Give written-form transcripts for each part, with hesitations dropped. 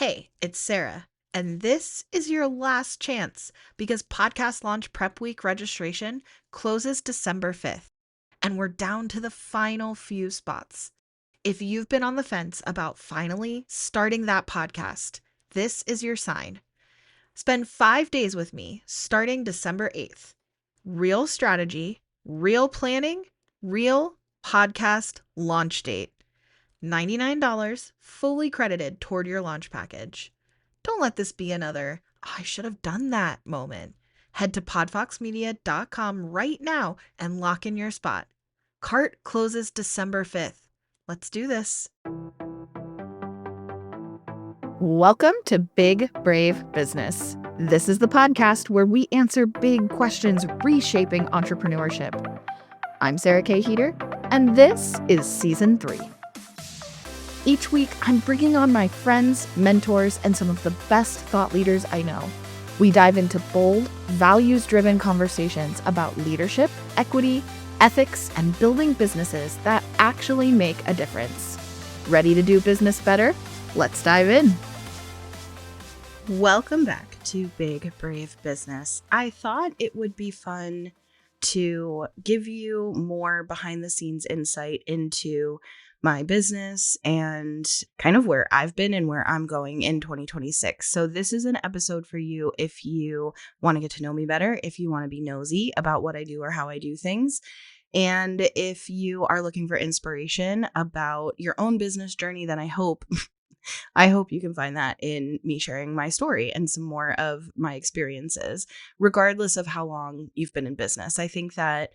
Hey, it's Sarah, and this is your last chance because Podcast Launch Prep Week registration closes December 5th, and we're down to the final few spots. If you've been on the fence about finally starting that podcast, this is your sign. Spend 5 days with me starting December 8th. Real strategy, real planning, real podcast launch date. $99 fully credited toward your launch package. Don't let this be another, I should have done that moment. Head to podfoxmedia.com right now and lock in your spot. Cart closes December 5th. Let's do this. Welcome to Big Brave Business. This is the podcast where we answer big questions reshaping entrepreneurship. I'm Sarah K. Heater, and this is Season 3. Each week, I'm bringing on my friends, mentors, and some of the best thought leaders I know. We dive into bold, values-driven conversations about leadership, equity, ethics, and building businesses that actually make a difference. Ready to do business better? Let's dive in. Welcome back to Big Brave Business. I thought it would be fun to give you more behind the scenes insight into my business and kind of where I've been and where I'm going in 2026. So this is an episode for you if you want to get to know me better, if you want to be nosy about what I do or how I do things, and if you are looking for inspiration about your own business journey, then I hope you can find that in me sharing my story and some more of my experiences, regardless of how long you've been in business. I think that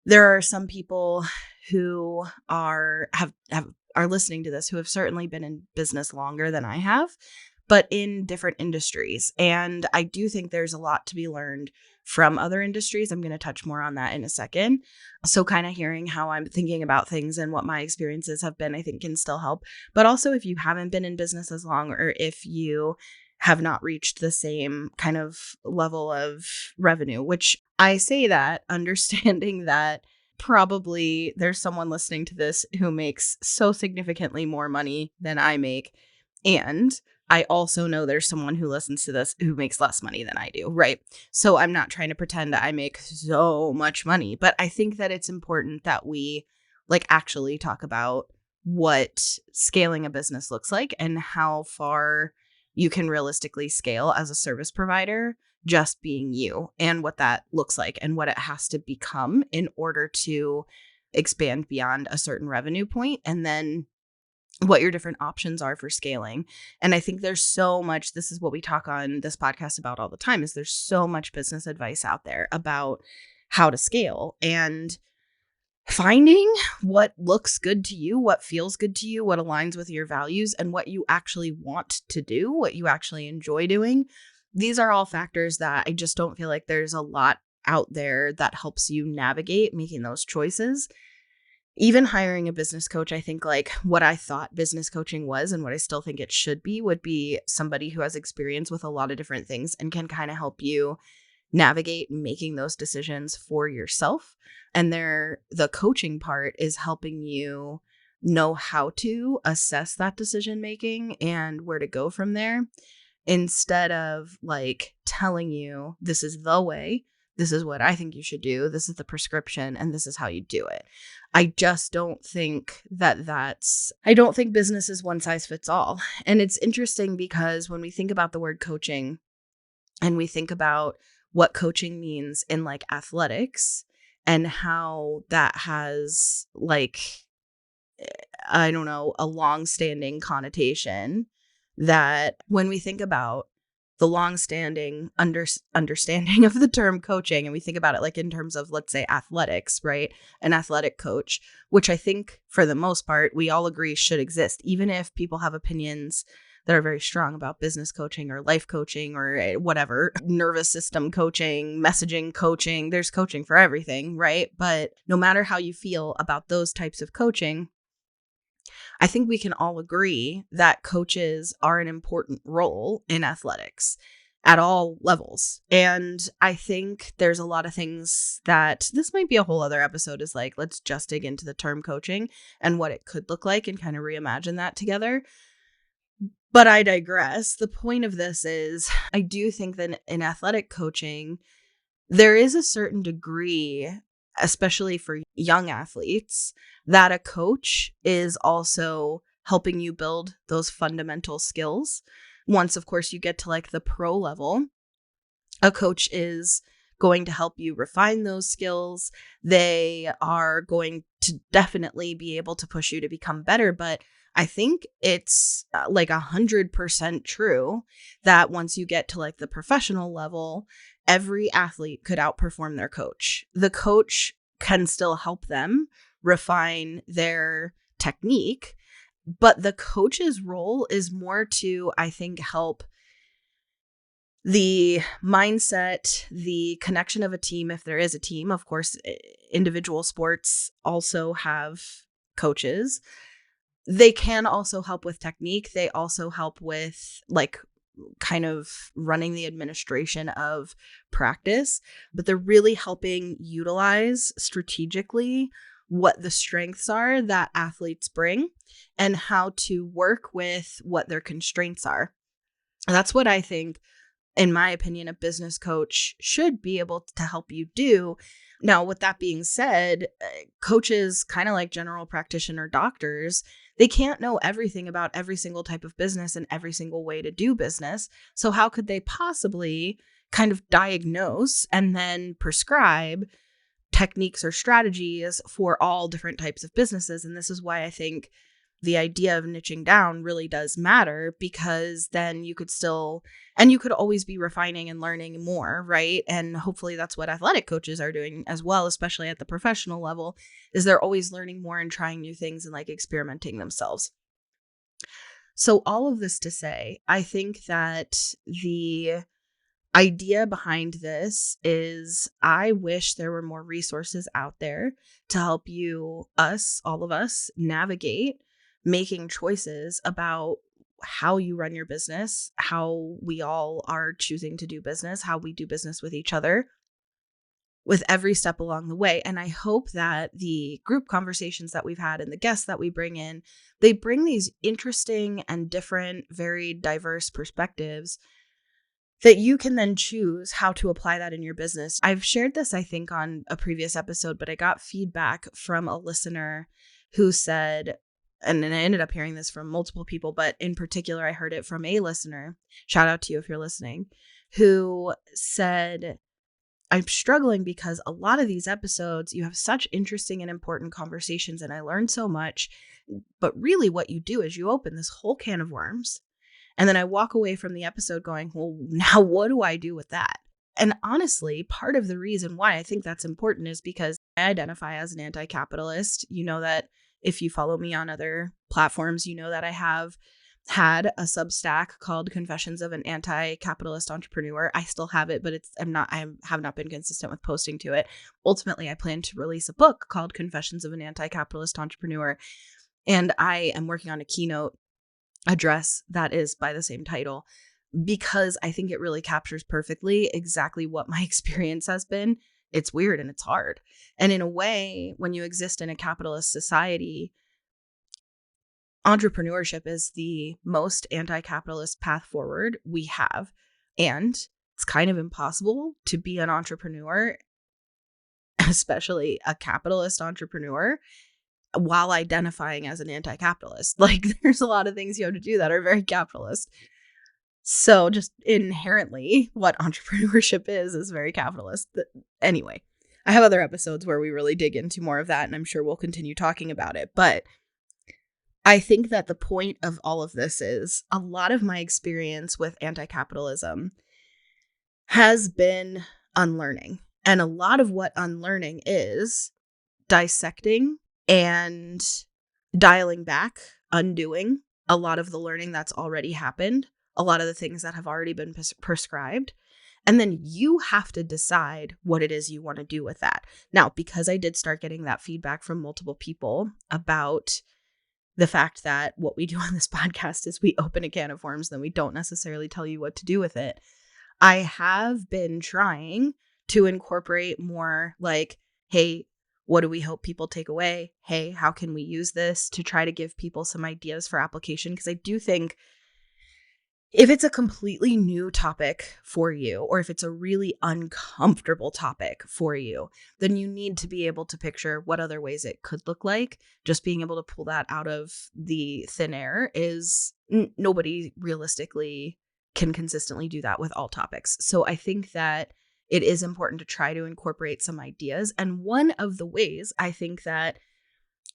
there are some people who are listening to this who have certainly been in business longer than I have, but in different industries. And I do think there's a lot to be learned from other industries. I'm going to touch more on that in a second. So kind of hearing how I'm thinking about things and what my experiences have been, I think can still help. But also if you haven't been in business as long, or if you have not reached the same kind of level of revenue, which I say that understanding that probably there's someone listening to this who makes so significantly more money than I make. And I also know there's someone who listens to this who makes less money than I do, right? So I'm not trying to pretend I make so much money, but I think that it's important that we actually talk about what scaling a business looks like and how far you can realistically scale as a service provider, just being you, and what that looks like and what it has to become in order to expand beyond a certain revenue point, and then what your different options are for scaling. And I think there's so much, this is what we talk on this podcast about all the time, is there's so much business advice out there about how to scale, and finding what looks good to you, what feels good to you, what aligns with your values, and what you actually want to do, what you actually enjoy doing. These are all factors that I just don't feel like there's a lot out there that helps you navigate making those choices. Even hiring a business coach, I think what I thought business coaching was and what I still think it should be would be somebody who has experience with a lot of different things and can kind of help you navigate making those decisions for yourself. And the coaching part is helping you know how to assess that decision making and where to go from there, instead of telling you this is the way, this is what I think you should do, this is the prescription, and this is how you do it. I just don't think I don't think business is one size fits all. And it's interesting because when we think about the word coaching and we think about what coaching means in athletics and how that has I don't know, a long-standing connotation, that when we think about the long-standing understanding of the term coaching, and we think about it in terms of, let's say, athletics, right? An athletic coach, which I think for the most part, we all agree should exist, even if people have opinions that are very strong about business coaching or life coaching or whatever, nervous system coaching, messaging coaching. There's coaching for everything, right? But no matter how you feel about those types of coaching, I think we can all agree that coaches are an important role in athletics at all levels. And I think there's a lot of things that this might be a whole other episode, is let's just dig into the term coaching and what it could look like and kind of reimagine that together. But I digress. The point of this is I do think that in athletic coaching, there is a certain degree, especially for young athletes, that a coach is also helping you build those fundamental skills. Once, of course, you get to like the pro level, a coach is going to help you refine those skills. They are going to definitely be able to push you to become better. But I think it's like 100% true that once you get to like the professional level, every athlete could outperform their coach. The coach can still help them refine their technique, but the coach's role is more to, I think, help the mindset, the connection of a team, if there is a team. Of course, individual sports also have coaches. They can also help with technique. They also help with like kind of running the administration of practice, but they're really helping utilize strategically what the strengths are that athletes bring and how to work with what their constraints are. That's what I think, in my opinion, a business coach should be able to help you do. Now, with that being said, coaches, kind of like general practitioner doctors, they can't know everything about every single type of business and every single way to do business. So how could they possibly kind of diagnose and then prescribe techniques or strategies for all different types of businesses? And this is why I think the idea of niching down really does matter, because then you could still, and you could always be refining and learning more, right? And hopefully that's what athletic coaches are doing as well, especially at the professional level, is they're always learning more and trying new things and like experimenting themselves. So all of this to say, I think that the idea behind this is I wish there were more resources out there to help you, all of us, navigate making choices about how you run your business, how we all are choosing to do business, how we do business with each other, with every step along the way. And I hope that the group conversations that we've had and the guests that we bring in, they bring these interesting and different, very diverse perspectives that you can then choose how to apply that in your business. I've shared this, I think, on a previous episode, but I got feedback from a listener who said, and then I ended up hearing this from multiple people, but in particular, I heard it from a listener. Shout out to you if you're listening, who said, I'm struggling because a lot of these episodes, you have such interesting and important conversations, and I learned so much. But really what you do is you open this whole can of worms. And then I walk away from the episode going, well, now what do I do with that? And honestly, part of the reason why I think that's important is because I identify as an anti-capitalist. You know that if you follow me on other platforms, you know that I have had a Substack called Confessions of an Anti-Capitalist Entrepreneur. I still have it, but I have not been consistent with posting to it. Ultimately, I plan to release a book called Confessions of an Anti-Capitalist Entrepreneur. And I am working on a keynote address that is by the same title, because I think it really captures perfectly exactly what my experience has been. It's weird and it's hard. And in a way, when you exist in a capitalist society, entrepreneurship is the most anti-capitalist path forward we have. And it's kind of impossible to be an entrepreneur, especially a capitalist entrepreneur, while identifying as an anti-capitalist. Like, there's a lot of things you have to do that are very capitalist. So just inherently what entrepreneurship is very capitalist. Anyway, I have other episodes where we really dig into more of that, and I'm sure we'll continue talking about it. But I think that the point of all of this is a lot of my experience with anti-capitalism has been unlearning. And a lot of what unlearning is dissecting and dialing back, undoing a lot of the learning that's already happened, a lot of the things that have already been prescribed. And then you have to decide what it is you want to do with that. Now, because I did start getting that feedback from multiple people about the fact that what we do on this podcast is we open a can of worms, then we don't necessarily tell you what to do with it. I have been trying to incorporate more like, hey, what do we hope people take away? Hey, how can we use this to try to give people some ideas for application? Because I do think If it's a completely new topic for you, or if it's a really uncomfortable topic for you, then you need to be able to picture what other ways it could look like. Just being able to pull that out of the thin air is nobody realistically can consistently do that with all topics. So I think that it is important to try to incorporate some ideas. And one of the ways I think that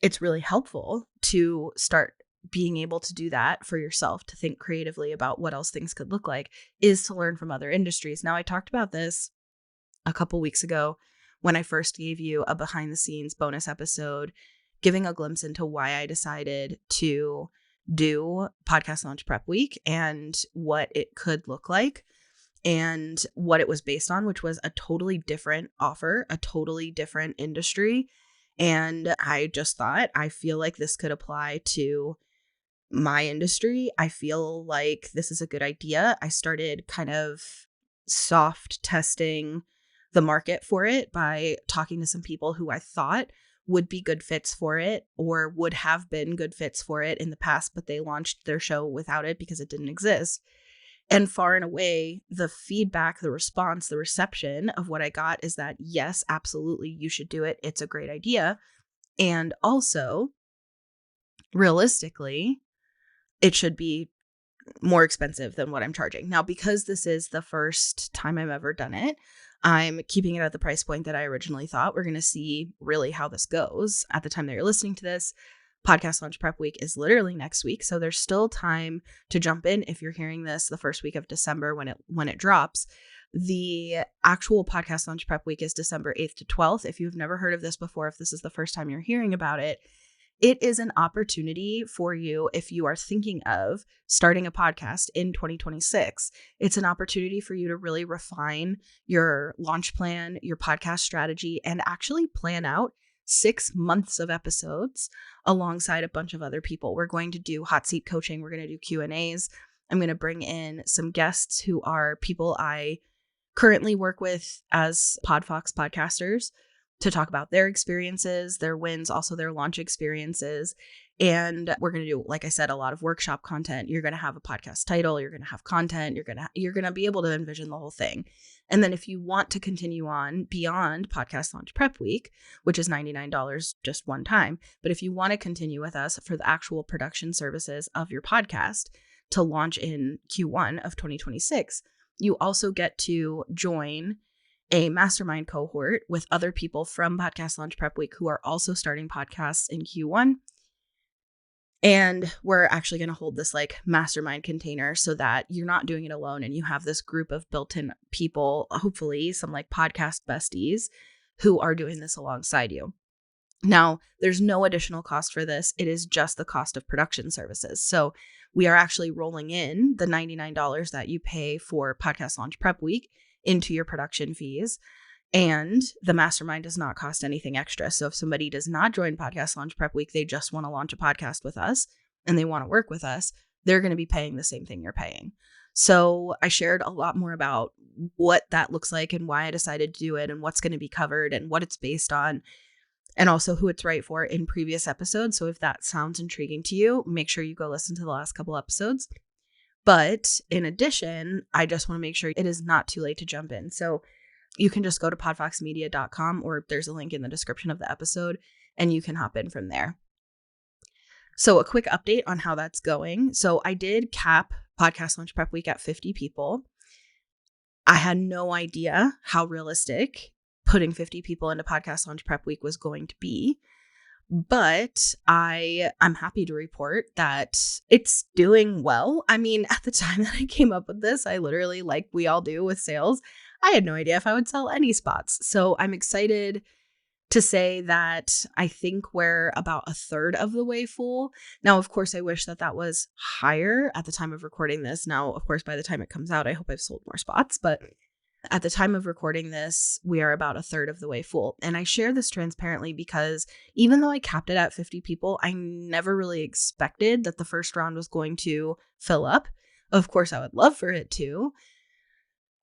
it's really helpful to start being able to do that for yourself, to think creatively about what else things could look like, is to learn from other industries. Now, I talked about this a couple weeks ago when I first gave you a behind the scenes bonus episode, giving a glimpse into why I decided to do Podcast Launch Prep Week and what it could look like and what it was based on, which was a totally different offer, a totally different industry. And I just thought, I feel like this could apply to my industry. I feel like this is a good idea. I started kind of soft testing the market for it by talking to some people who I thought would be good fits for it or would have been good fits for it in the past, but they launched their show without it because it didn't exist. And far and away, the feedback, the response, the reception of what I got is that, yes, absolutely, you should do it. It's a great idea. And also, realistically, it should be more expensive than what I'm charging. Now, because this is the first time I've ever done it, I'm keeping it at the price point that I originally thought. We're going to see really how this goes. At the time that you're listening to this, Podcast Launch Prep Week is literally next week. So there's still time to jump in if you're hearing this the first week of December when it drops. The actual Podcast Launch Prep Week is December 8th to 12th. If you've never heard of this before, if this is the first time you're hearing about it, it is an opportunity for you if you are thinking of starting a podcast in 2026. It's an opportunity for you to really refine your launch plan, your podcast strategy, and actually plan out 6 months of episodes alongside a bunch of other people. We're going to do hot seat coaching. We're going to do Q&As. I'm going to bring in some guests who are people I currently work with as Podfox podcasters to talk about their experiences, their wins, also their launch experiences. And we're going to do, like I said, a lot of workshop content. You're going to have a podcast title, you're going to have content, you're going to be able to envision the whole thing. And then if you want to continue on beyond Podcast Launch Prep Week, which is $99 just one time, but if you want to continue with us for the actual production services of your podcast to launch in Q1 of 2026, you also get to join a mastermind cohort with other people from Podcast Launch Prep Week who are also starting podcasts in Q1. And we're actually going to hold this like mastermind container so that you're not doing it alone and you have this group of built-in people, hopefully some like podcast besties who are doing this alongside you. Now, there's no additional cost for this. It is just the cost of production services. So we are actually rolling in the $99 that you pay for Podcast Launch Prep Week into your production fees. And the mastermind does not cost anything extra. So if somebody does not join Podcast Launch Prep Week, they just want to launch a podcast with us and they want to work with us, they're going to be paying the same thing you're paying. So I shared a lot more about what that looks like and why I decided to do it and what's going to be covered and what it's based on and also who it's right for in previous episodes. So if that sounds intriguing to you, make sure you go listen to the last couple episodes. But in addition, I just want to make sure it is not too late to jump in. So you can just go to podfoxmedia.com or there's a link in the description of the episode and you can hop in from there. So a quick update on how that's going. So I did cap Podcast Launch Prep Week at 50 people. I had no idea how realistic putting 50 people into Podcast Launch Prep Week was going to be. But I'm happy to report that it's doing well. I mean, at the time that I came up with this, I literally, like we all do with sales, I had no idea if I would sell any spots. So I'm excited to say that I think we're about a third of the way full. Now, of course, I wish that was higher at the time of recording this. Now, of course, by the time it comes out, I hope I've sold more spots, but at the time of recording this, we are about a third of the way full. And I share this transparently because even though I capped it at 50 people, I never really expected that the first round was going to fill up. Of course, I would love for it to,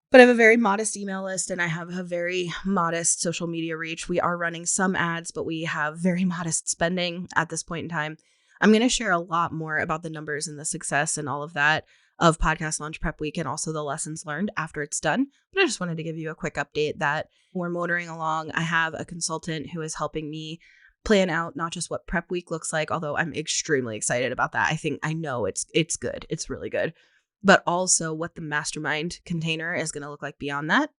but I have a very modest email list and I have a very modest social media reach. We are running some ads, but we have very modest spending at this point in time. I'm going to share a lot more about the numbers and the success and all of that of Podcast Launch Prep Week and also the lessons learned after it's done. But I just wanted to give you a quick update that we're motoring along. I have a consultant who is helping me plan out not just what prep week looks like, although I'm extremely excited about that. I know it's good. It's really good. But also what the mastermind container is going to look like beyond that,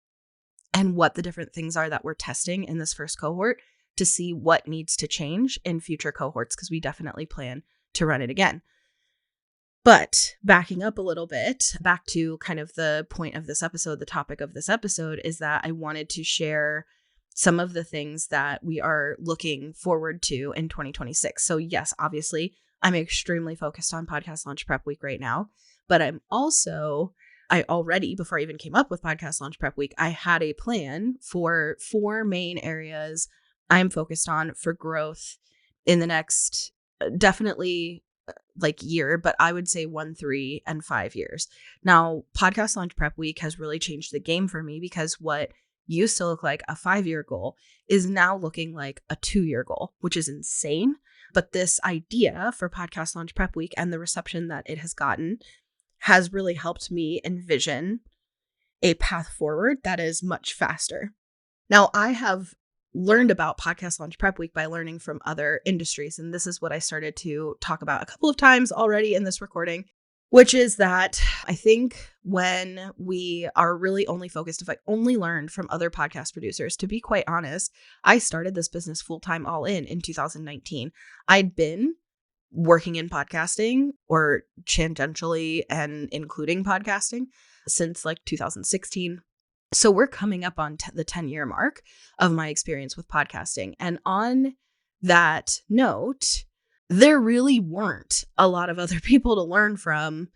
and what the different things are that we're testing in this first cohort to see what needs to change in future cohorts, because we definitely plan to run it again. But backing up a little bit, back to kind of the point of this episode, the topic of this episode is that I wanted to share some of the things that we are looking forward to in 2026. So yes, obviously, I'm extremely focused on Podcast Launch Prep Week right now, but I already, before I even came up with Podcast Launch Prep Week, I had a plan for 4 main areas I'm focused on for growth in the next definitely year, but I would say 1, 3, and 5 years. Now, Podcast Launch Prep Week has really changed the game for me, because what used to look like a 5-year goal is now looking like a 2-year goal, which is insane. But this idea for Podcast Launch Prep Week and the reception that it has gotten has really helped me envision a path forward that is much faster. Now, I have learned about Podcast Launch Prep Week by learning from other industries. And this is what I started to talk about a couple of times already in this recording, which is that I think when we are really only focused, if I only learned from other podcast producers, to be quite honest, I started this business full-time all in 2019. I'd been working in podcasting, or tangentially and including podcasting, since 2016. So we're coming up on the 10-year mark of my experience with podcasting. And on that note, there really weren't a lot of other people to learn from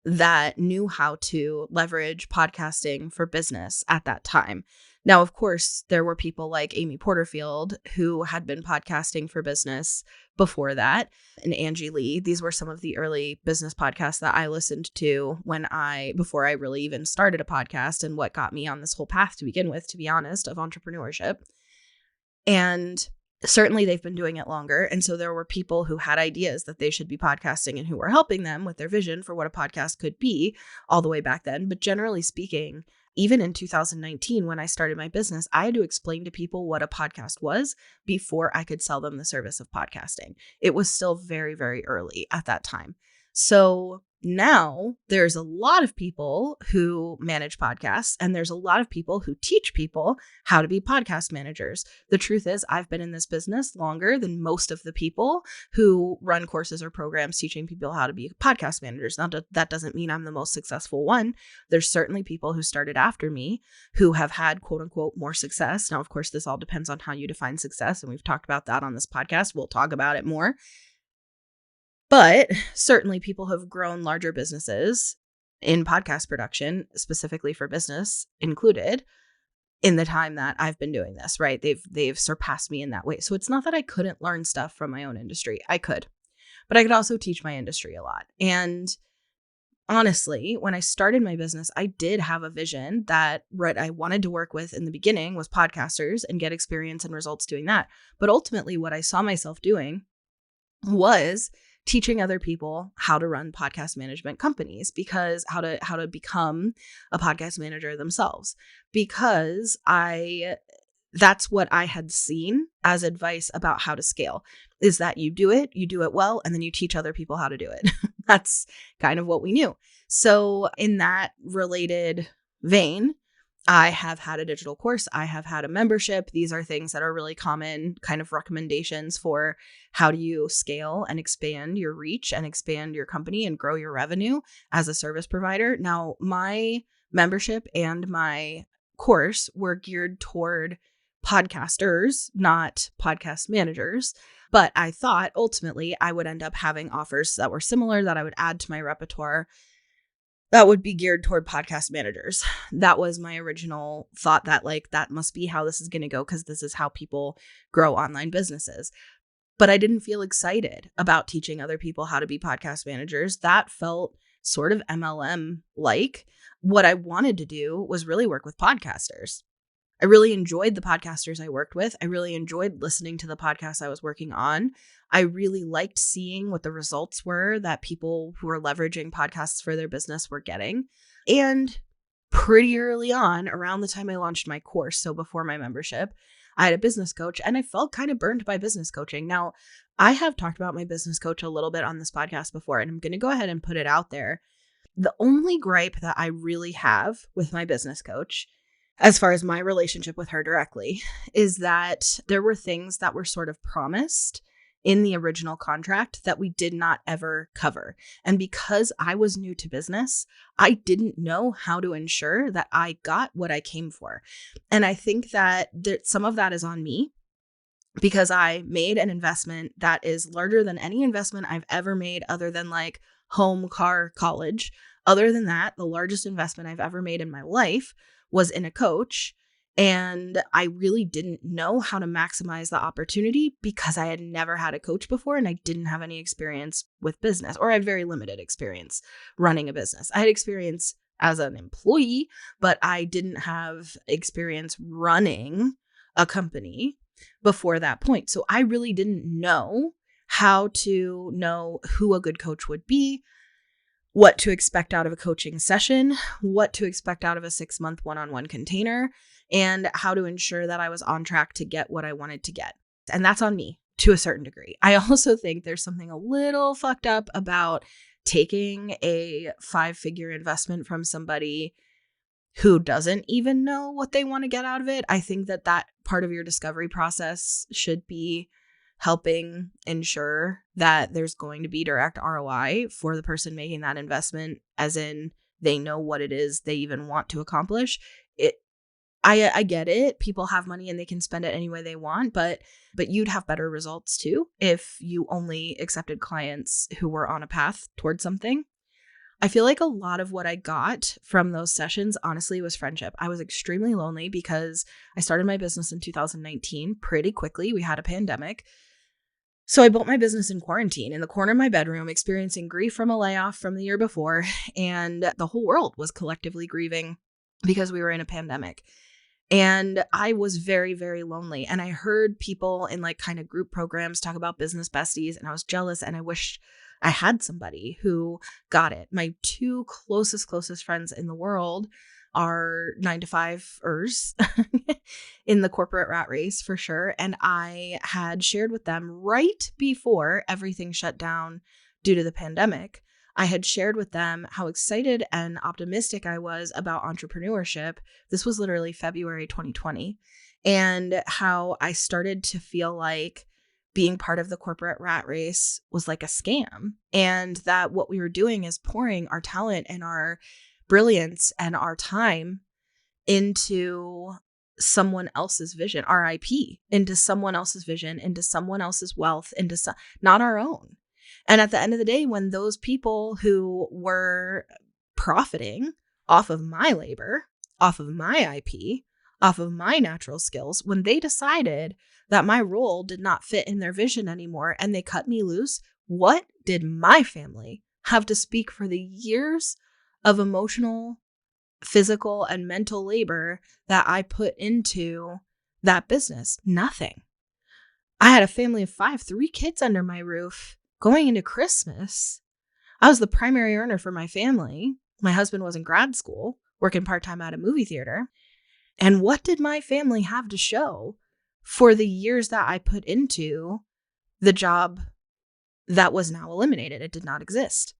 that knew how to leverage podcasting for business at that time. Now, of course, there were people like Amy Porterfield who had been podcasting for business before that, and Angie Lee. These were some of the early business podcasts that I listened to before I really even started a podcast, and what got me on this whole path to begin with, to be honest, of entrepreneurship. And certainly they've been doing it longer. And so there were people who had ideas that they should be podcasting and who were helping them with their vision for what a podcast could be all the way back then. But generally speaking, even in 2019, when I started my business, I had to explain to people what a podcast was before I could sell them the service of podcasting. It was still very, very early at that time. So now there's a lot of people who manage podcasts, and there's a lot of people who teach people how to be podcast managers. The truth is, I've been in this business longer than most of the people who run courses or programs teaching people how to be podcast managers. Now, that doesn't mean I'm the most successful one. There's certainly people who started after me who have had quote unquote more success. Now, of course, this all depends on how you define success, and we've talked about that on this podcast. We'll talk about it more. But certainly people have grown larger businesses in podcast production, specifically for business included, in the time that I've been doing this, right? They've surpassed me in that way. So it's not that I couldn't learn stuff from my own industry. I could, but I could also teach my industry a lot. And honestly, when I started my business, I did have a vision that what I wanted to work with in the beginning was podcasters and get experience and results doing that. But ultimately, what I saw myself doing was teaching other people how to run podcast management companies, because how to become a podcast manager themselves, because that's what I had seen as advice about how to scale, is that you do it well, and then you teach other people how to do it. That's kind of what we knew. So in that related vein, I have had a digital course. I have had a membership. These are things that are really common kind of recommendations for how do you scale and expand your reach and expand your company and grow your revenue as a service provider. Now, my membership and my course were geared toward podcasters, not podcast managers. But I thought ultimately I would end up having offers that were similar that I would add to my repertoire that would be geared toward podcast managers. That was my original thought, that that must be how this is going to go, because this is how people grow online businesses. But I didn't feel excited about teaching other people how to be podcast managers. That felt sort of MLM-like. What I wanted to do was really work with podcasters. I really enjoyed the podcasters I worked with. I really enjoyed listening to the podcasts I was working on. I really liked seeing what the results were that people who were leveraging podcasts for their business were getting. And pretty early on, around the time I launched my course, so before my membership, I had a business coach and I felt kind of burned by business coaching. Now, I have talked about my business coach a little bit on this podcast before, and I'm going to go ahead and put it out there. The only gripe that I really have with my business coach, as far as my relationship with her directly, is that there were things that were sort of promised in the original contract that we did not ever cover. And because I was new to business, I didn't know how to ensure that I got what I came for. And I think that some of that is on me, because I made an investment that is larger than any investment I've ever made other than like home, car, college. Other than that, the largest investment I've ever made in my life was in a coach. And I really didn't know how to maximize the opportunity because I had never had a coach before and I didn't have any experience with business, or I had very limited experience running a business. I had experience as an employee, but I didn't have experience running a company before that point. So I really didn't know how to know who a good coach would be, what to expect out of a coaching session, what to expect out of a 6-month one-on-one container, and how to ensure that I was on track to get what I wanted to get. And that's on me to a certain degree. I also think there's something a little fucked up about taking a 5-figure investment from somebody who doesn't even know what they want to get out of it. I think that part of your discovery process should be helping ensure that there's going to be direct ROI for the person making that investment, as in they know what it is they even want to accomplish. I get it. People have money and they can spend it any way they want, but you'd have better results too if you only accepted clients who were on a path towards something. I feel like a lot of what I got from those sessions, honestly, was friendship. I was extremely lonely because I started my business in 2019 pretty quickly. We had a pandemic. So I built my business in quarantine in the corner of my bedroom, experiencing grief from a layoff from the year before. And the whole world was collectively grieving because we were in a pandemic. And I was very, very lonely. And I heard people in like kind of group programs talk about business besties, and I was jealous and I wished I had somebody who got it. My 2 closest friends in the world are 9-to-5ers in the corporate rat race for sure. And I had shared with them right before everything shut down due to the pandemic. I had shared with them how excited and optimistic I was about entrepreneurship. This was literally February 2020. And how I started to feel like being part of the corporate rat race was like a scam. And that what we were doing is pouring our talent and our brilliance and our time into someone else's vision, our IP, into someone else's vision, into someone else's wealth, not our own. And at the end of the day, when those people who were profiting off of my labor, off of my IP, off of my natural skills, when they decided that my role did not fit in their vision anymore and they cut me loose, what did my family have to speak for the years of emotional, physical, and mental labor that I put into that business? Nothing. I had a family of 5, 3 kids under my roof. Going into Christmas, I was the primary earner for my family. My husband was in grad school, working part-time at a movie theater. And what did my family have to show for the years that I put into the job that was now eliminated? It did not exist.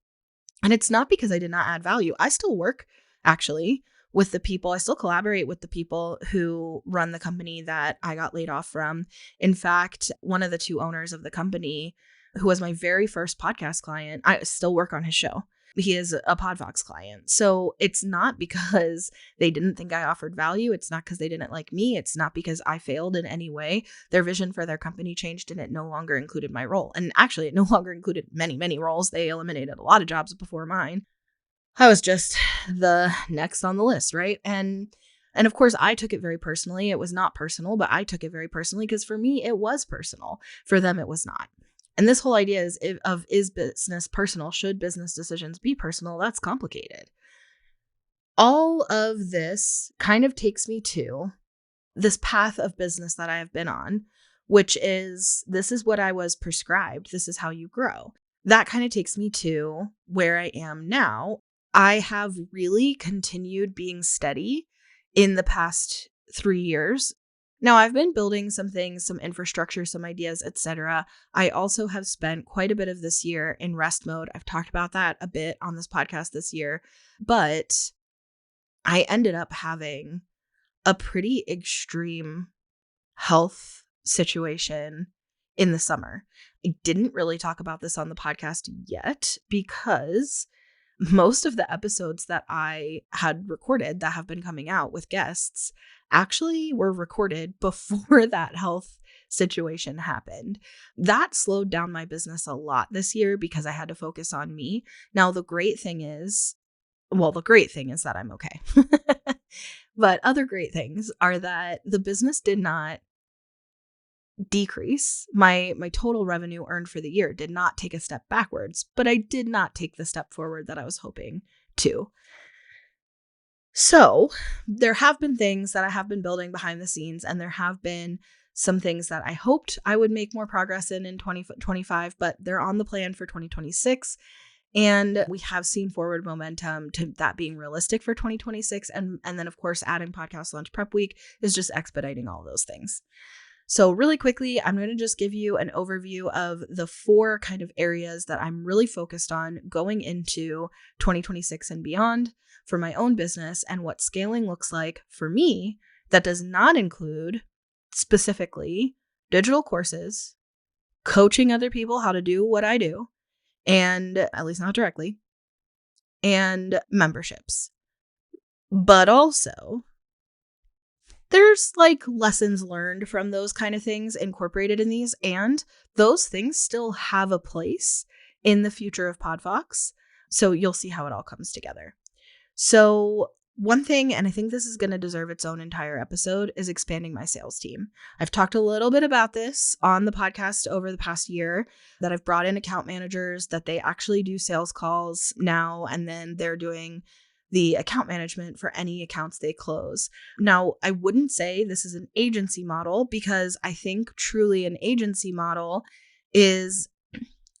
And it's not because I did not add value. I still work, actually, with the people. I still collaborate with the people who run the company that I got laid off from. In fact, one of the 2 owners of the company, who was my very first podcast client, I still work on his show. He is a Podfox client. So it's not because they didn't think I offered value. It's not because they didn't like me. It's not because I failed in any way. Their vision for their company changed and it no longer included my role. And actually, it no longer included many, many roles. They eliminated a lot of jobs before mine. I was just the next on the list, right? And of course, I took it very personally. It was not personal, but I took it very personally because for me, it was personal. For them, it was not. And this whole idea is business personal? Should business decisions be personal? That's complicated. All of this kind of takes me to this path of business that I have been on, which is this is what I was prescribed. This is how you grow. That kind of takes me to where I am now. I have really continued being steady in the past 3 years. Now, I've been building some things, some infrastructure, some ideas, etc. I also have spent quite a bit of this year in rest mode. I've talked about that a bit on this podcast this year, but I ended up having a pretty extreme health situation in the summer. I didn't really talk about this on the podcast yet because most of the episodes that I had recorded that have been coming out with guests actually were recorded before that health situation happened. That slowed down my business a lot this year because I had to focus on me. Now, the great thing is that I'm okay. But other great things are that the business did not decrease. My total revenue earned for the year did not take a step backwards, but I did not take the step forward that I was hoping to. So there have been things that I have been building behind the scenes, and there have been some things that I hoped I would make more progress in 2025, but they're on the plan for 2026. And we have seen forward momentum to that being realistic for 2026. And then, of course, adding podcast launch prep week is just expediting all those things. So really quickly, I'm going to just give you an overview of the 4 kind of areas that I'm really focused on going into 2026 and beyond for my own business and what scaling looks like for me. That does not include specifically digital courses, coaching other people how to do what I do, and at least not directly, and memberships. But also, there's like lessons learned from those kind of things incorporated in these, and those things still have a place in the future of Podfox. So you'll see how it all comes together. So one thing, and I think this is going to deserve its own entire episode, is expanding my sales team. I've talked a little bit about this on the podcast over the past year, that I've brought in account managers, that they actually do sales calls now, and then they're doing the account management for any accounts they close. Now, I wouldn't say this is an agency model, because I think truly an agency model is,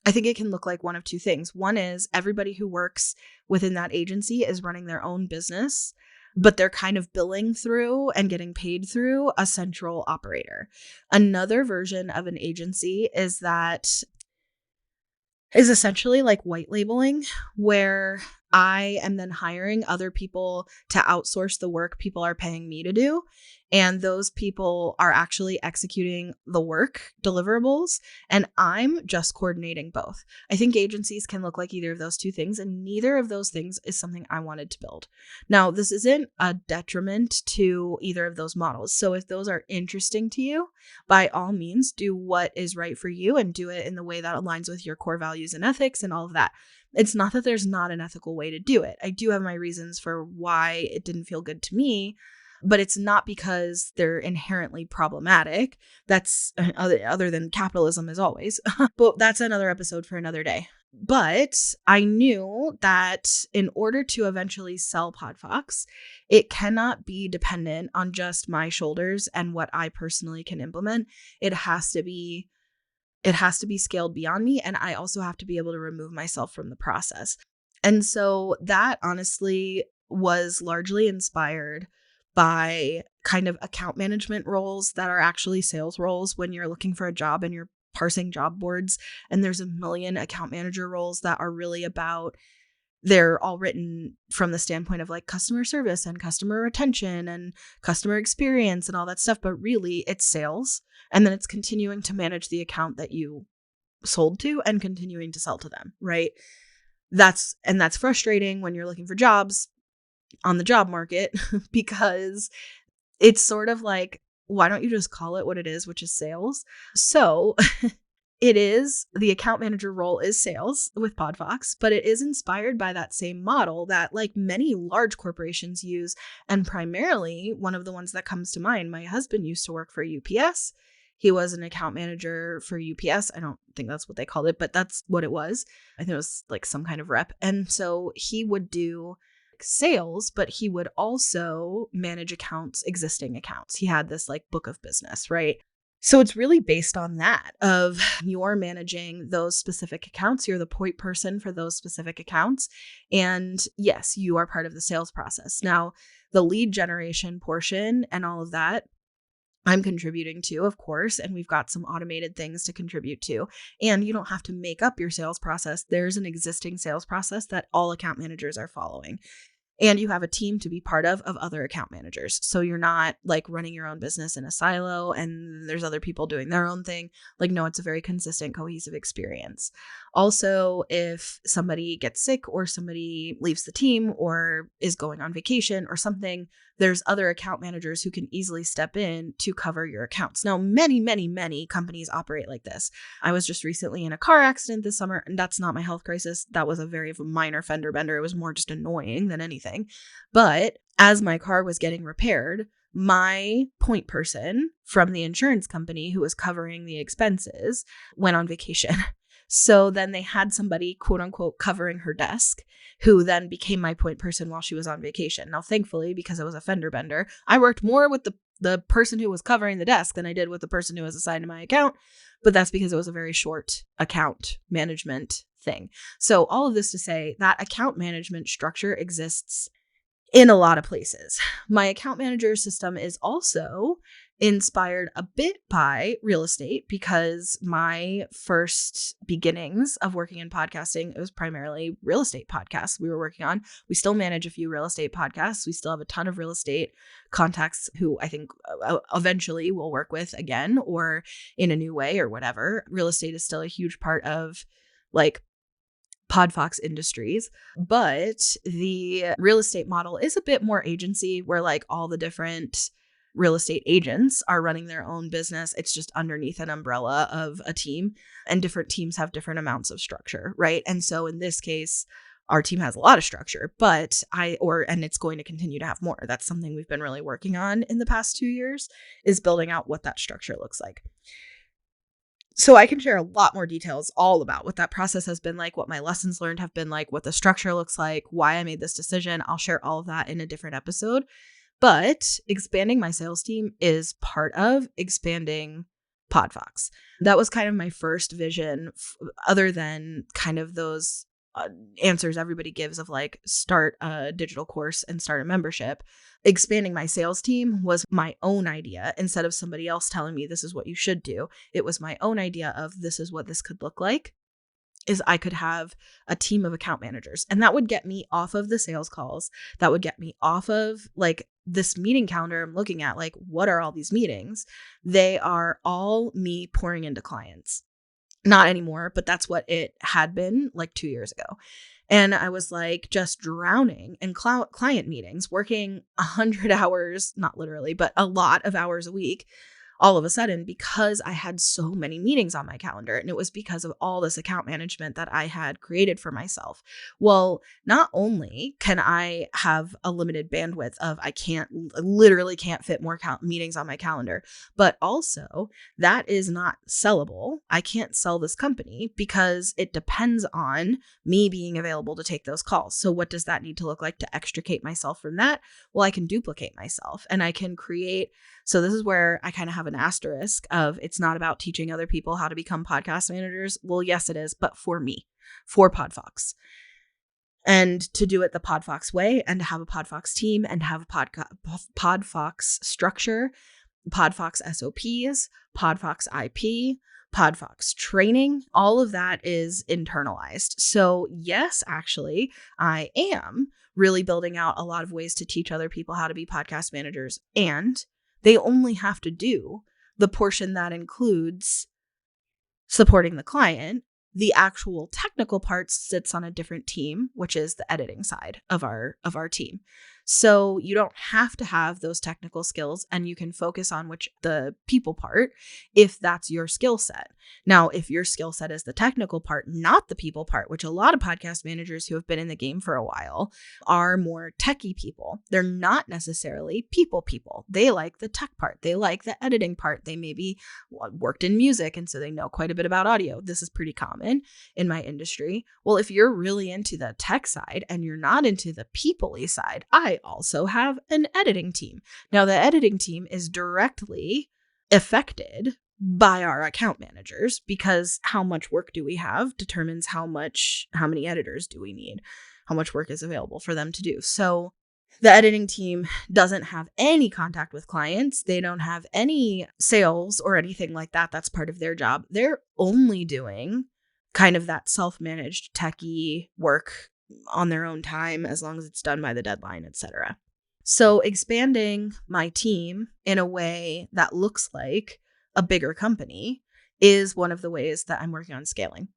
I think it can look like one of 2 things. One is everybody who works within that agency is running their own business, but they're kind of billing through and getting paid through a central operator. Another version of an agency is essentially like white labeling, where I am then hiring other people to outsource the work people are paying me to do. And those people are actually executing the work deliverables, and I'm just coordinating both. I think agencies can look like either of those 2 things, and neither of those things is something I wanted to build. Now, this isn't a detriment to either of those models. So if those are interesting to you, by all means, do what is right for you and do it in the way that aligns with your core values and ethics and all of that. It's not that there's not an ethical way to do it. I do have my reasons for why it didn't feel good to me, but it's not because they're inherently problematic. That's other than capitalism as always. But that's another episode for another day. But I knew that in order to eventually sell Podfox, it cannot be dependent on just my shoulders and what I personally can implement. It has to be scaled beyond me, and I also have to be able to remove myself from the process. And so that honestly was largely inspired by kind of account management roles that are actually sales roles when you're looking for a job and you're parsing job boards. And there's a million account manager roles that are really about, they're all written from the standpoint of like customer service and customer retention and customer experience and all that stuff. But really it's sales. And then it's continuing to manage the account that you sold to and continuing to sell to them, right? That's frustrating when you're looking for jobs on the job market, because it's sort of like, why don't you just call it what it is, which is sales? So it is, the account manager role is sales with Podfox, but it is inspired by that same model that like many large corporations use. And primarily one of the ones that comes to mind, my husband used to work for UPS. He was an account manager for UPS. I don't think that's what they called it, but that's what it was. I think it was like some kind of rep. And so he would do sales, but he would also manage accounts, existing accounts. He had this like book of business, right? So it's really based on that of you're managing those specific accounts. You're the point person for those specific accounts. And yes, you are part of the sales process. Now, the lead generation portion and all of that, I'm contributing to, of course, and we've got some automated things to contribute to. And you don't have to make up your sales process. There's an existing sales process that all account managers are following. And you have a team to be part of other account managers. So you're not like running your own business in a silo and there's other people doing their own thing. Like, no, it's a very consistent, cohesive experience. Also, if somebody gets sick or somebody leaves the team or is going on vacation or something, there's other account managers who can easily step in to cover your accounts. Now, many, many, many companies operate like this. I was just recently in a car accident this summer, and that's not my health crisis. That was a very minor fender bender. It was more just annoying than anything. But as my car was getting repaired, my point person from the insurance company who was covering the expenses went on vacation. So then they had somebody, quote unquote, covering her desk, who then became my point person while she was on vacation. Now, thankfully, because it was a fender bender, I worked more with the person who was covering the desk than I did with the person who was assigned to my account. But that's because it was a very short account management thing. So all of this to say that account management structure exists in a lot of places. My account manager system is also inspired a bit by real estate because my first beginnings of working in podcasting, it was primarily real estate podcasts we were working on. We still manage a few real estate podcasts. We still have a ton of real estate contacts who I think eventually we'll work with again or in a new way or whatever. Real estate is still a huge part of like Podfox Industries, but the real estate model is a bit more agency where like all the different real estate agents are running their own business. It's just underneath an umbrella of a team, and different teams have different amounts of structure, right? And so in this case, our team has a lot of structure, and it's going to continue to have more. That's something we've been really working on in the past 2 years, is building out what that structure looks like. So I can share a lot more details all about what that process has been like, what my lessons learned have been like, what the structure looks like, why I made this decision. I'll share all of that in a different episode. But expanding my sales team is part of expanding Podfox. That was kind of my first vision, other than kind of those answers everybody gives of like start a digital course and start a membership. Expanding my sales team was my own idea. Instead of somebody else telling me this is what you should do, it was my own idea of this is what this could look like, is I could have a team of account managers. And that would get me off of the sales calls. That would get me off of like this meeting calendar I'm looking at, like what are all these meetings? They are all me pouring into clients. Not anymore, but that's what it had been like 2 years ago. And I was like just drowning in client meetings, working 100 hours, not literally, but a lot of hours a week, all of a sudden, because I had so many meetings on my calendar. And it was because of all this account management that I had created for myself. Well, not only can I have a limited bandwidth of literally can't fit more meetings on my calendar, but also that is not sellable. I can't sell this company because it depends on me being available to take those calls. So what does that need to look like to extricate myself from that? Well, I can duplicate myself and I can create. So this is where I kind of have an asterisk of it's not about teaching other people how to become podcast managers. Well, yes, it is, but for me, for Podfox. And to do it the Podfox way and to have a Podfox team and have a Podfox structure, Podfox SOPs, Podfox IP, Podfox training, all of that is internalized. So yes, actually, I am really building out a lot of ways to teach other people how to be podcast managers, and they only have to do the portion that includes supporting the client. The actual technical part sits on a different team, which is the editing side of our team. So you don't have to have those technical skills, and you can focus on the people part if that's your skill set. Now, if your skill set is the technical part, not the people part, which a lot of podcast managers who have been in the game for a while are more techie people. They're not necessarily people. They like the tech part. They like the editing part. They maybe worked in music, and so they know quite a bit about audio. This is pretty common in my industry. Well, if you're really into the tech side and you're not into the people-y side, I also have an editing team. Now, the editing team is directly affected by our account managers, because how much work do we have determines how many editors do we need, how much work is available for them to do. So the editing team doesn't have any contact with clients. They don't have any sales or anything like that. That's part of their job. They're only doing kind of that self-managed techie work on their own time, as long as it's done by the deadline, etc. So expanding my team in a way that looks like a bigger company is one of the ways that I'm working on scaling.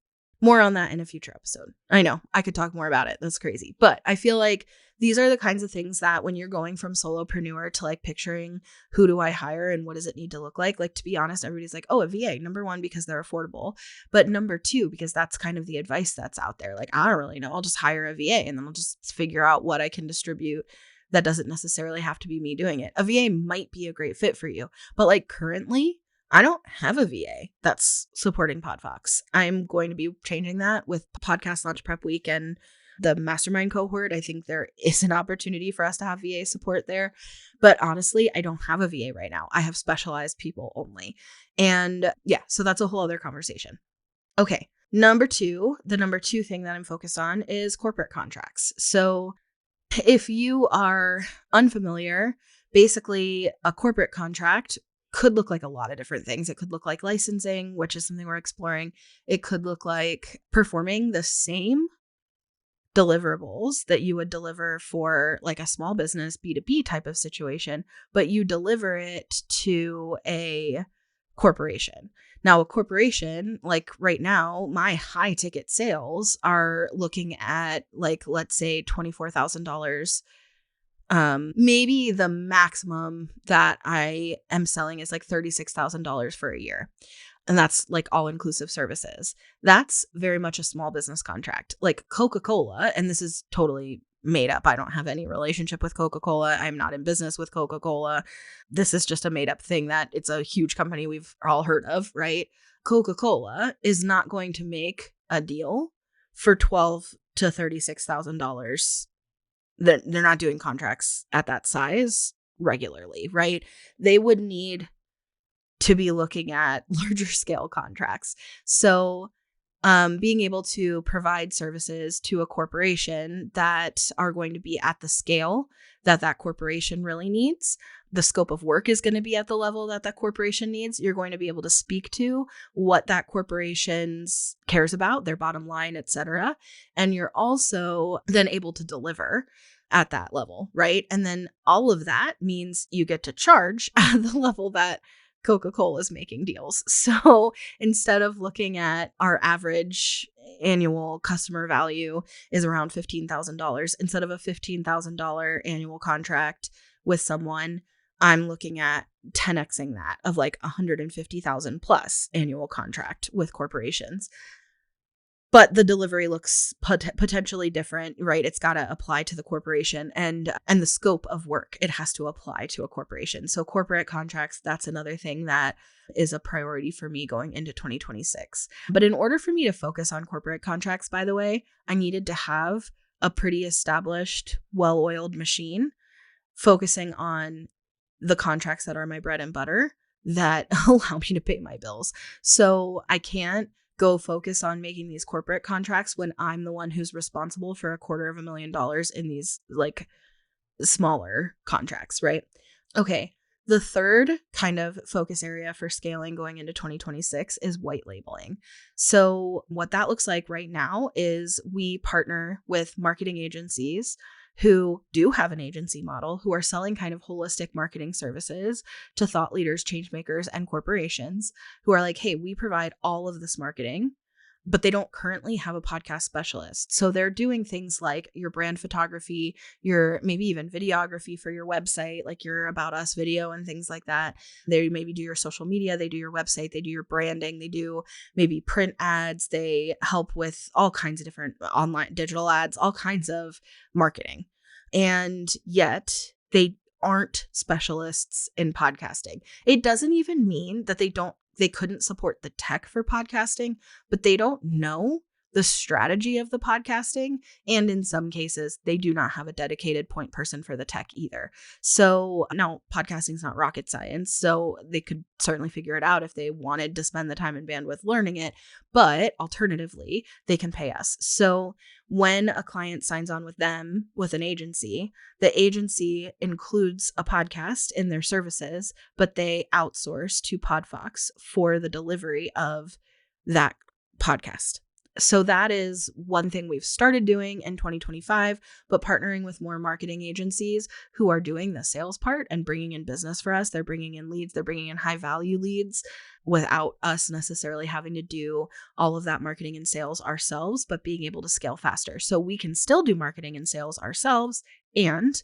More on that in a future episode. I know I could talk more about it. That's crazy. But I feel like these are the kinds of things that when you're going from solopreneur to like picturing who do I hire and what does it need to look like to be honest, everybody's like, oh, a VA. Number one, because they're affordable. But number two, because that's kind of the advice that's out there. Like, I don't really know. I'll just hire a VA and then I'll just figure out what I can distribute. That doesn't necessarily have to be me doing it. A VA might be a great fit for you. But like currently, I don't have a VA that's supporting Podfox. I'm going to be changing that with Podcast Launch Prep Week and the mastermind cohort. I think there is an opportunity for us to have VA support there. But honestly, I don't have a VA right now. I have specialized people only. And yeah, so that's a whole other conversation. Okay. The number two thing that I'm focused on is corporate contracts. So if you are unfamiliar, basically a corporate contract could look like a lot of different things. It could look like licensing, which is something we're exploring. It could look like performing the same deliverables that you would deliver for like a small business B2B type of situation, but you deliver it to a corporation. Now, a corporation, like right now, my high ticket sales are looking at like, let's say $24,000. Maybe the maximum that I am selling is like $36,000 for a year. And that's like all inclusive services. That's very much a small business contract. Like Coca-Cola, and this is totally made up. I don't have any relationship with Coca-Cola. I'm not in business with Coca-Cola. This is just a made up thing that it's a huge company we've all heard of, right? Coca-Cola is not going to make a deal for $12,000 to $36,000. They're not doing contracts at that size regularly, right? They would need to be looking at larger scale contracts. So being able to provide services to a corporation that are going to be at the scale that that corporation really needs, the scope of work is going to be at the level that that corporation needs. You're going to be able to speak to what that corporation cares about, their bottom line, et cetera. And you're also then able to deliver at that level, right? And then all of that means you get to charge at the level that Coca-Cola is making deals. So instead of looking at our average annual customer value is around $15,000, instead of a $15,000 annual contract with someone, I'm looking at 10xing that of like 150,000 plus annual contract with corporations. But the delivery looks potentially different, right? It's got to apply to the corporation and the scope of work. It has to apply to a corporation. So corporate contracts, that's another thing that is a priority for me going into 2026. But in order for me to focus on corporate contracts, by the way, I needed to have a pretty established, well-oiled machine focusing on the contracts that are my bread and butter that allow me to pay my bills. So I can't go focus on making these corporate contracts when I'm the one who's responsible for $250,000 in these like smaller contracts, right? Okay. The third kind of focus area for scaling going into 2026 is white labeling. So what that looks like right now is we partner with marketing agencies who do have an agency model, who are selling kind of holistic marketing services to thought leaders, change makers, and corporations who are like, hey, we provide all of this marketing. but they don't currently have a podcast specialist. So they're doing things like your brand photography, your maybe even videography for your website, like your About Us video and things like that. They maybe do your social media, they do your website, they do your branding, they do maybe print ads, they help with all kinds of different online digital ads, all kinds of marketing. And yet they aren't specialists in podcasting. It doesn't even mean that they couldn't support the tech for podcasting, but they don't know the strategy of the podcasting. And in some cases, they do not have a dedicated point person for the tech either. So now podcasting is not rocket science. So they could certainly figure it out if they wanted to spend the time and bandwidth learning it. But alternatively, they can pay us. So when a client signs on with them, with an agency, the agency includes a podcast in their services, but they outsource to Podfox for the delivery of that podcast. So that is one thing we've started doing in 2025, but partnering with more marketing agencies who are doing the sales part and bringing in business for us. They're bringing in leads, they're bringing in high value leads without us necessarily having to do all of that marketing and sales ourselves, but being able to scale faster. So we can still do marketing and sales ourselves, and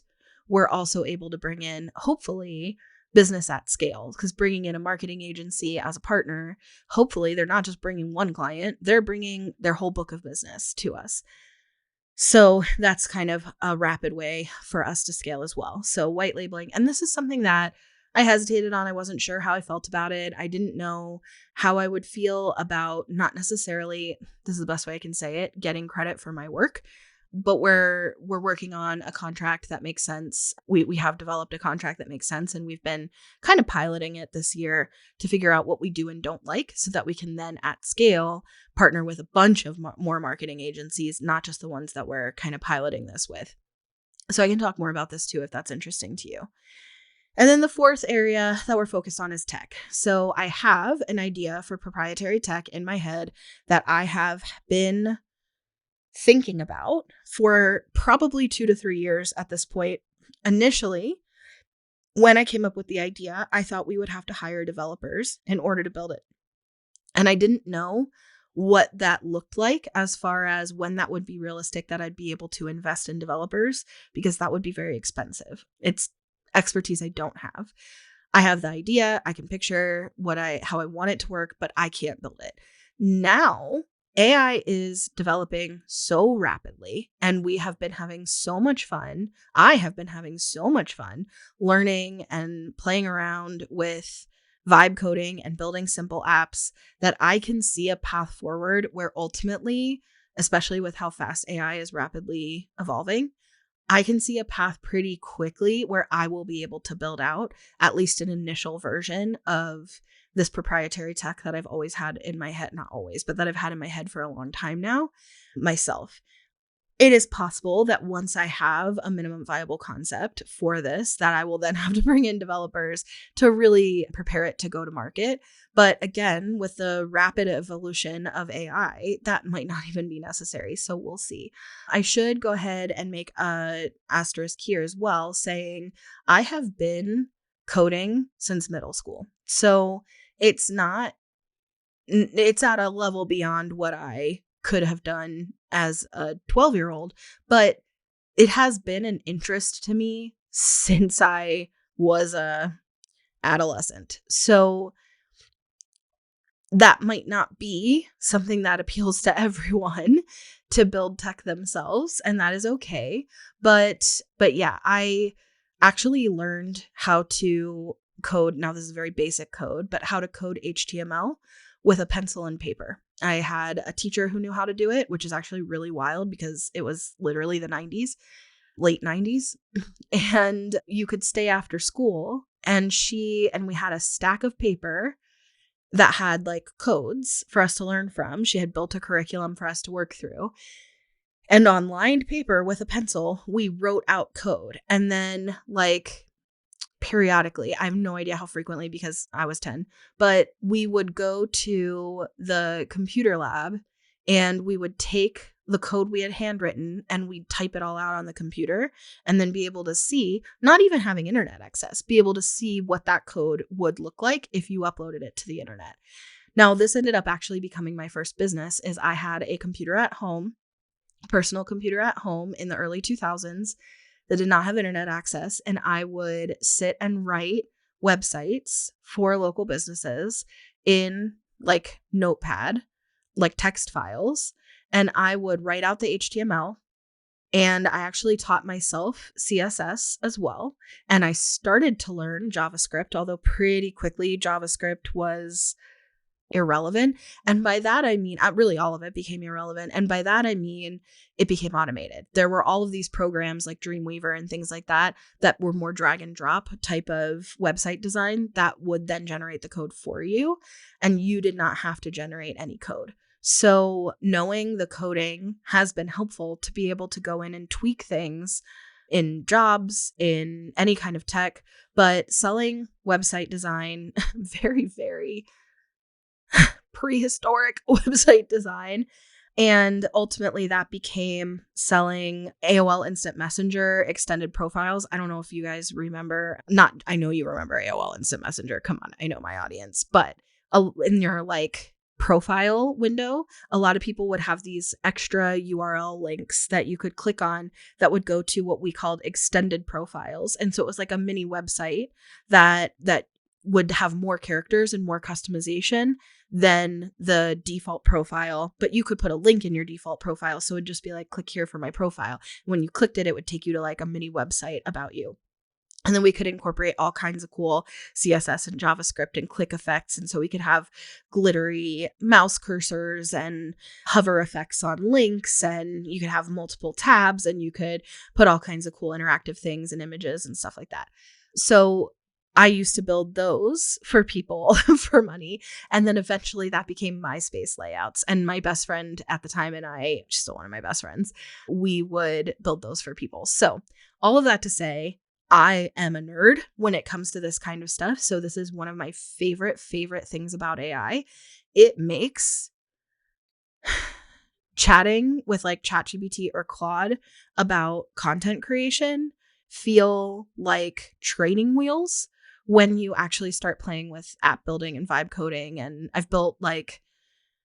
we're also able to bring in, hopefully, business at scale, because bringing in a marketing agency as a partner, hopefully they're not just bringing one client, they're bringing their whole book of business to us. So that's kind of a rapid way for us to scale as well. So white labeling, and this is something that I hesitated on. I wasn't sure how I felt about it. I didn't know how I would feel about not necessarily, this is the best way I can say it, getting credit for my work. But we're working on a contract that makes sense. We have developed a contract that makes sense, and we've been kind of piloting it this year to figure out what we do and don't like, so that we can then at scale partner with a bunch of more marketing agencies, not just the ones that we're kind of piloting this with. So I can talk more about this too if that's interesting to you. And then the fourth area that we're focused on is tech. So I have an idea for proprietary tech in my head that I have been thinking about for probably 2 to 3 years at this point. Initially, when I came up with the idea, I thought we would have to hire developers in order to build it. And I didn't know what that looked like as far as when that would be realistic that I'd be able to invest in developers, because that would be very expensive. It's expertise I don't have. I have the idea, I can picture how I want it to work, but I can't build it. Now, AI is developing so rapidly, and we have been having so much fun. I have been having so much fun learning and playing around with vibe coding and building simple apps, that I can see a path forward where ultimately, especially with how fast AI is rapidly evolving, I can see a path pretty quickly where I will be able to build out at least an initial version of this proprietary tech that I've always had in my head, not always, but that I've had in my head for a long time now myself. It is possible that once I have a minimum viable concept for this, that I will then have to bring in developers to really prepare it to go to market. But again, with the rapid evolution of AI, that might not even be necessary. So we'll see. I should go ahead and make an asterisk here as well, saying I have been coding since middle school. So it's at a level beyond what I could have done as a 12-year-old, but it has been an interest to me since I was a adolescent. So that might not be something that appeals to everyone to build tech themselves, and that is okay. But yeah, I actually learned how to code. Now, this is very basic code, but how to code HTML with a pencil and paper. I had a teacher who knew how to do it, which is actually really wild because it was literally the 90s, late 90s. And you could stay after school, and we had a stack of paper that had like codes for us to learn from. She had built a curriculum for us to work through. And on lined paper with a pencil, we wrote out code. And then like periodically, I have no idea how frequently because I was 10, but we would go to the computer lab and we would take the code we had handwritten and we'd type it all out on the computer, and then be able to see, not even having internet access, be able to see what that code would look like if you uploaded it to the internet. Now, this ended up actually becoming my first business. Is I had a computer at home, personal computer at home in the early 2000s that did not have internet access. And I would sit and write websites for local businesses in like Notepad, like text files. And I would write out the HTML. And I actually taught myself CSS as well. And I started to learn JavaScript, although pretty quickly JavaScript was irrelevant. And by that, I mean, really all of it became irrelevant. And by that, I mean, it became automated. There were all of these programs like Dreamweaver and things like that that were more drag and drop type of website design that would then generate the code for you. And you did not have to generate any code. So knowing the coding has been helpful to be able to go in and tweak things in jobs, in any kind of tech, but selling website design, very, very prehistoric website design. And ultimately that became selling AOL Instant Messenger extended profiles. I don't know if you guys remember, I know you remember AOL Instant Messenger. Come on, I know my audience, but in your like profile window, a lot of people would have these extra URL links that you could click on that would go to what we called extended profiles. And so it was like a mini website that would have more characters and more customization than the default profile, but you could put a link in your default profile. So it'd just be like, click here for my profile. When you clicked it, it would take you to like a mini website about you. And then we could incorporate all kinds of cool CSS and JavaScript and click effects. And so we could have glittery mouse cursors and hover effects on links, and you could have multiple tabs, and you could put all kinds of cool interactive things and images and stuff like that. So I used to build those for people for money. And then eventually that became MySpace layouts. And my best friend at the time, and she's still one of my best friends, we would build those for people. So all of that to say, I am a nerd when it comes to this kind of stuff. So this is one of my favorite things about AI. It makes chatting with like ChatGPT or Claude about content creation feel like training wheels when you actually start playing with app building and vibe coding. And I've built like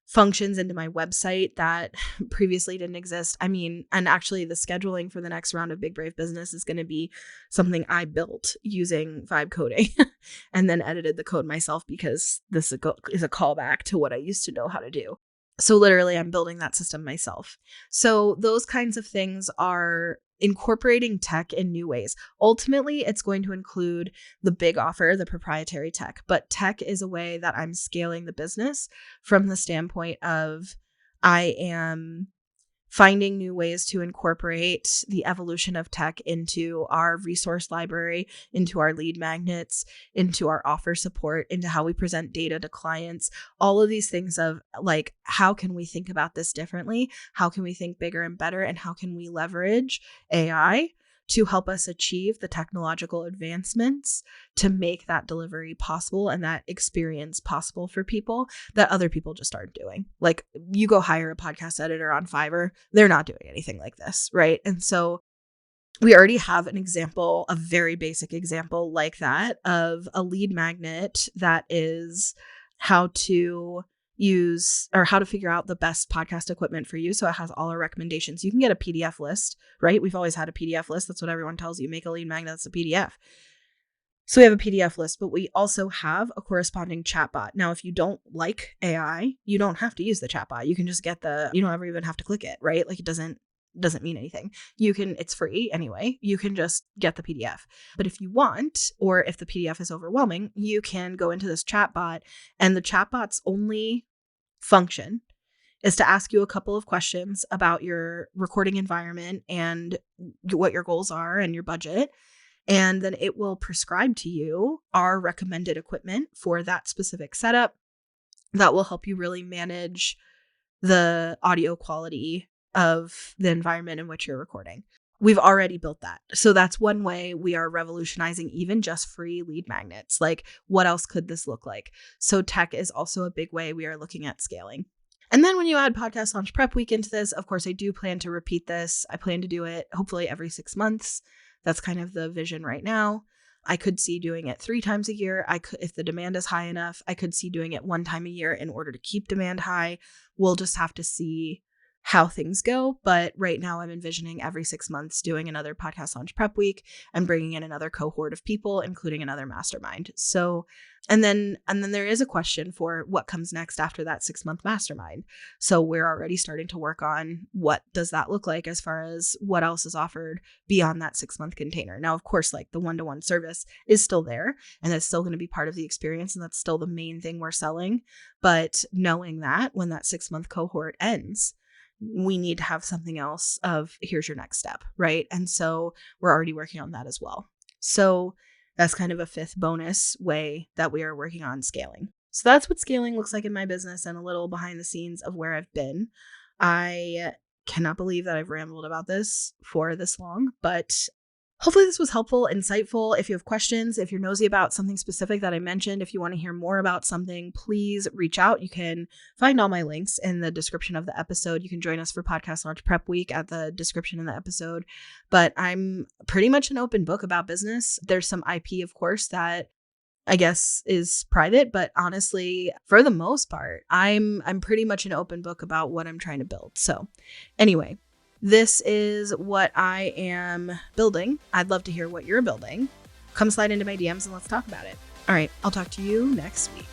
functions into my website that previously didn't exist. I mean, and actually the scheduling for the next round of Big Brave Business is going to be something I built using vibe coding and then edited the code myself, because this is a callback to what I used to know how to do. So literally I'm building that system myself. So those kinds of things are incorporating tech in new ways. Ultimately, it's going to include the big offer, the proprietary tech, but tech is a way that I'm scaling the business from the standpoint of I am finding new ways to incorporate the evolution of tech into our resource library, into our lead magnets, into our offer support, into how we present data to clients, all of these things of like, how can we think about this differently? How can we think bigger and better? And how can we leverage AI to help us achieve the technological advancements to make that delivery possible and that experience possible for people that other people just aren't doing. Like, you go hire a podcast editor on Fiverr, they're not doing anything like this, right? And so we already have an example, a very basic example like that, of a lead magnet that is how to use or how to figure out the best podcast equipment for you. So it has all our recommendations. You can get a PDF list, right? We've always had a PDF list. That's what everyone tells you. Make a lead magnet, that's a PDF. So we have a PDF list, but we also have a corresponding chatbot. Now, if you don't like AI, you don't have to use the chatbot. You can just get you don't ever even have to click it, right? Like, it doesn't mean anything. It's free anyway. You can just get the PDF. But if you want, or if the PDF is overwhelming, you can go into this chatbot, and the chatbot's only function is to ask you a couple of questions about your recording environment and what your goals are and your budget. And then it will prescribe to you our recommended equipment for that specific setup that will help you really manage the audio quality of the environment in which you're recording. We've already built that. So that's one way we are revolutionizing even just free lead magnets. Like, what else could this look like? So tech is also a big way we are looking at scaling. And then when you add Podcast Launch Prep Week into this, of course, I do plan to repeat this. I plan to do it hopefully every 6 months. That's kind of the vision right now. I could see doing it 3 times a year. I could, if the demand is high enough, I could see doing it 1 time a year in order to keep demand high. We'll just have to see how things go. But right now I'm envisioning every 6 months doing another podcast launch prep week and bringing in another cohort of people, including another mastermind. So, and then there is a question for what comes next after that 6-month mastermind. So we're already starting to work on what does that look like as far as what else is offered beyond that 6-month container. Now, of course, like the one-to-one service is still there and that's still going to be part of the experience. And that's still the main thing we're selling. But knowing that when that 6-month cohort ends, we need to have something else of here's your next step, right? And so we're already working on that as well. So that's kind of a 5th bonus way that we are working on scaling. So that's what scaling looks like in my business and a little behind the scenes of where I've been. I cannot believe that I've rambled about this for this long, but hopefully this was helpful, insightful. If you have questions, if you're nosy about something specific that I mentioned, if you want to hear more about something, please reach out. You can find all my links in the description of the episode. You can join us for Podcast Launch Prep Week at the description in the episode. But I'm pretty much an open book about business. There's some IP, of course, that I guess is private, but honestly, for the most part, I'm pretty much an open book about what I'm trying to build. So anyway, this is what I am building. I'd love to hear what you're building. Come slide into my DMs and let's talk about it. All right, I'll talk to you next week.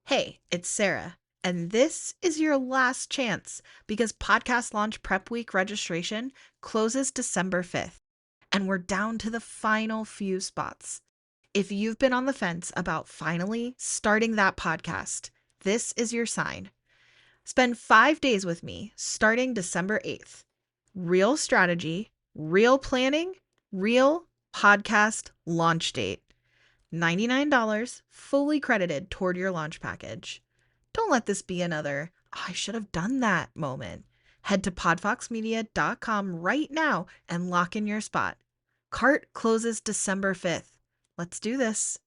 Hey, it's Sarah, and this is your last chance because Podcast Launch Prep Week registration closes December 5th, and we're down to the final few spots. If you've been on the fence about finally starting that podcast, this is your sign. Spend 5 days with me starting December 8th. Real strategy, real planning, real podcast launch date. $99 fully credited toward your launch package. Don't let this be another, "Oh, I should have done that" moment. Head to podfoxmedia.com right now and lock in your spot. Cart closes December 5th. Let's do this.